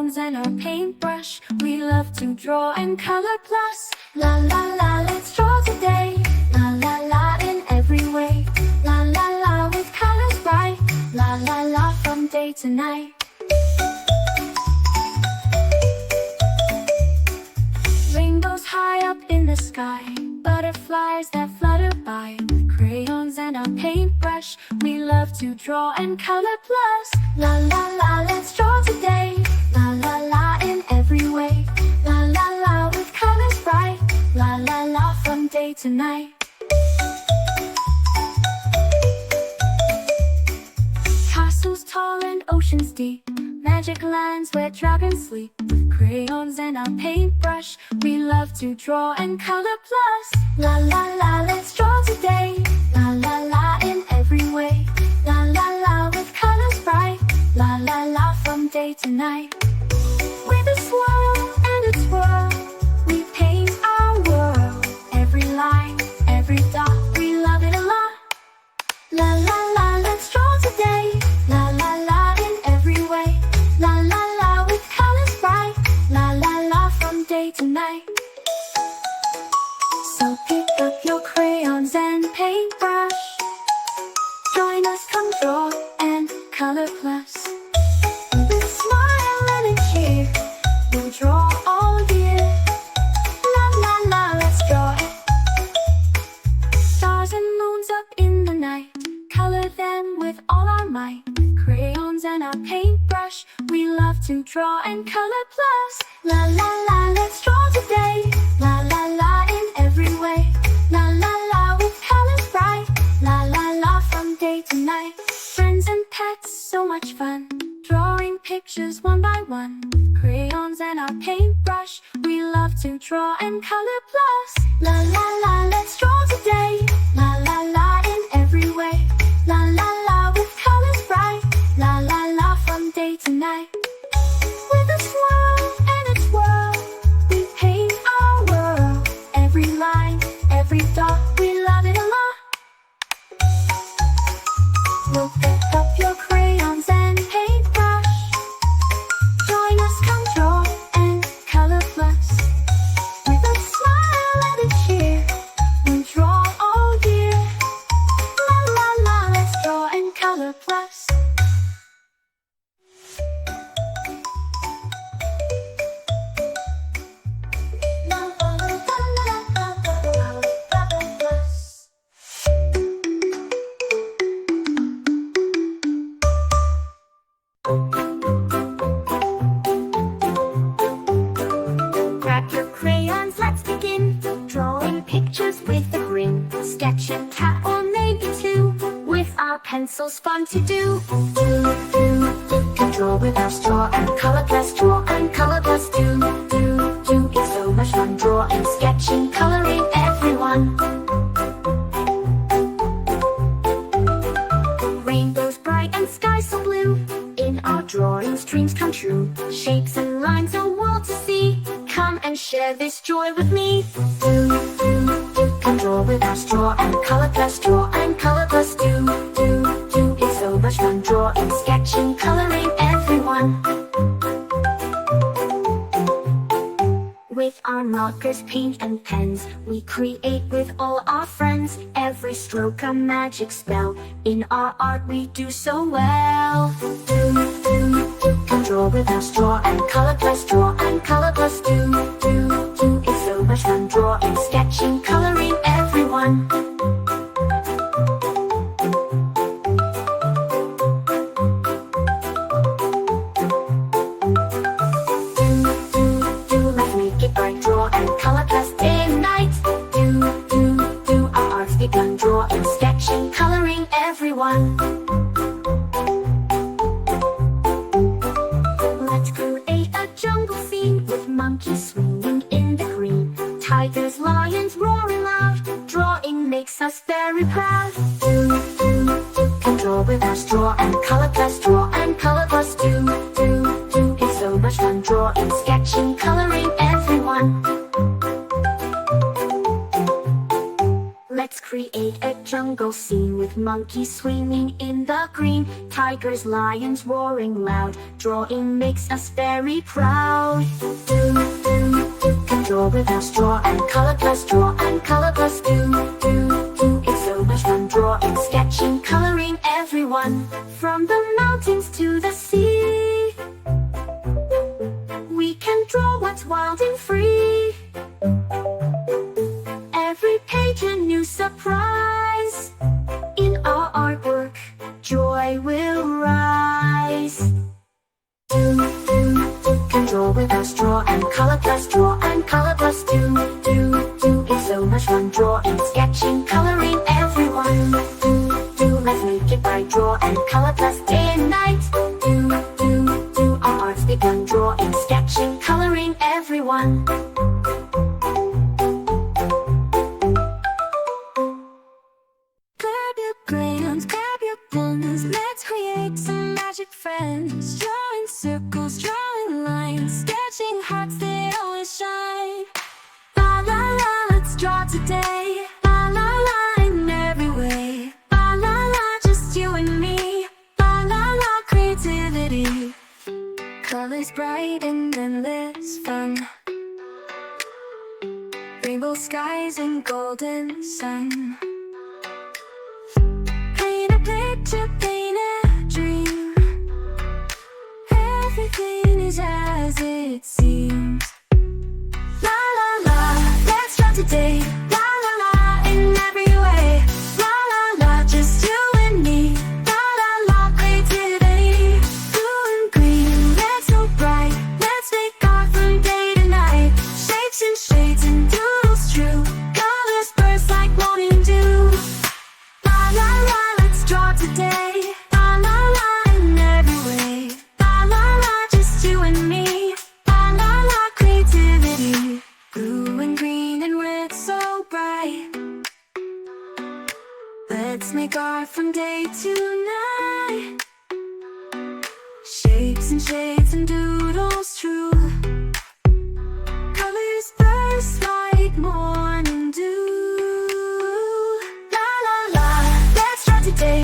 crayons and our paintbrush. We love to draw and color plus. La la la, let's draw today. La la la in every way. La la la with colors bright. La la la from day to night. Rainbows high up in the sky, butterflies that flutter by. With crayons and our paintbrush, we love to draw and color plus. La la la, let's draw today. La la la in every way. La la la with colors bright. La la la from day to night. Castles tall and oceans deep, magic lands where dragons sleep. With crayons and our paintbrush, we love to draw and color plus. La la la, let's draw today. La la la in every way. La la la with colors bright. La la la from day to night. With a swirl and a twirl, we paint our world. Every line, every dot, we love it a lot. La la la, let's draw today. La la la in every way. La la la with colors bright. La la la from day to night. So pick up your crayons and paintbrush. Join us, come draw and color plus. With a smile and a cheer, we'll draw all year. La la la, let's draw it. Stars and moons up in the night, color them with all our might. With crayons and our paintbrush, we love to draw and color plus. La la la, let's draw today. La la la in every way. La la la with colors bright. La la la from day to night. Friends and pets, so much fun, drawing pictures one by one. With crayons and our paintbrush, we love to draw and color plus. La la la, let's draw today. La la la in every way. La la la with colors bright. La la la from day to night. With a swirl and a twirl, we paint our world. Every line, every dot, we love it a lot. We'll pick up your crayons and paintbrush. Join us, come draw and color plus. With a smile and a cheer, we'll draw all year. La la la, let's draw and color plus. La la la la la la la plus. Grab your crayons, let's begin. Drawing pictures with a grin. Sketch a cat or maybe two. With our pencils, fun to do. Can draw with our straw and color plus. Draw and color plus. Do. It's so much fun. Drawing, sketching, coloring, everyone. Rainbows bright and skies so blue. In our drawings, dreams come true. Shapes and lines are all to see. Come and share this joy with me. Can draw with our straw and color plus. Draw and color plus. Do. It's so much fun. Drawing, sketching, coloring, everyone. With our markers, paint and pens, we create with all our friends. Every stroke a magic spell. In our art we do so well. Can draw with our straw and color plus. Draw and color plus. Do. It's so much fun. Drawing, sketching, coloring, everyone. Let's make it bright. Draw and color plus. Day and night. Do. Our art's begun. Drawing, sketching, coloring, everyone. Let's create a jungle scene with monkeys swinging in the green. Tigers, lions roaring loud. Drawing makes us very proud. Can draw with our straw and color plus. Draw and color plus. Do. It's so much fun. Drawing, sketching, coloring, everyone. Let's create a jungle scene with monkeys swinging in the green, tigers, lions roaring loud. Drawing makes us very proud. Do, can draw without straw and color plus draw and color plus do. It's so much fun drawing, sketching, coloring everyone. From the mountains to the sea, we can draw what's wild and free. Every page a new surprise. In our artwork, joy will rise. Can draw without straw and color plus draw and color plus do. It's so much fun drawing, sketching, coloring everyone. Let's make it by draw and color plus day and night. Our arts begun drawing, sketching, coloring everyone. Grab your crayons, grab your pens, let's create some magic friends. Drawing circles, drawing lines, sketching hearts that always shine. La la la, let's draw today. La la la, in every way. La la la, just you and me. La la la, creativity. Colors bright and endless fun. Rainbow skies and golden sun. Paint a picture, paint a dream. Everything is as it seems. La la la, let's draw today. La la la, in every way. La la la, just you and me. La la la, creativity. Blue and green, let's go bright. Let's make art from day to night. Shapes and shades and doodles true. Colors burst like morning dew. La la la, let's draw today. La la la, in every way. La la la, just you and me. La la la, creativity. Blue and green and red so bright. Let's make art from day to night. Shapes and shades and do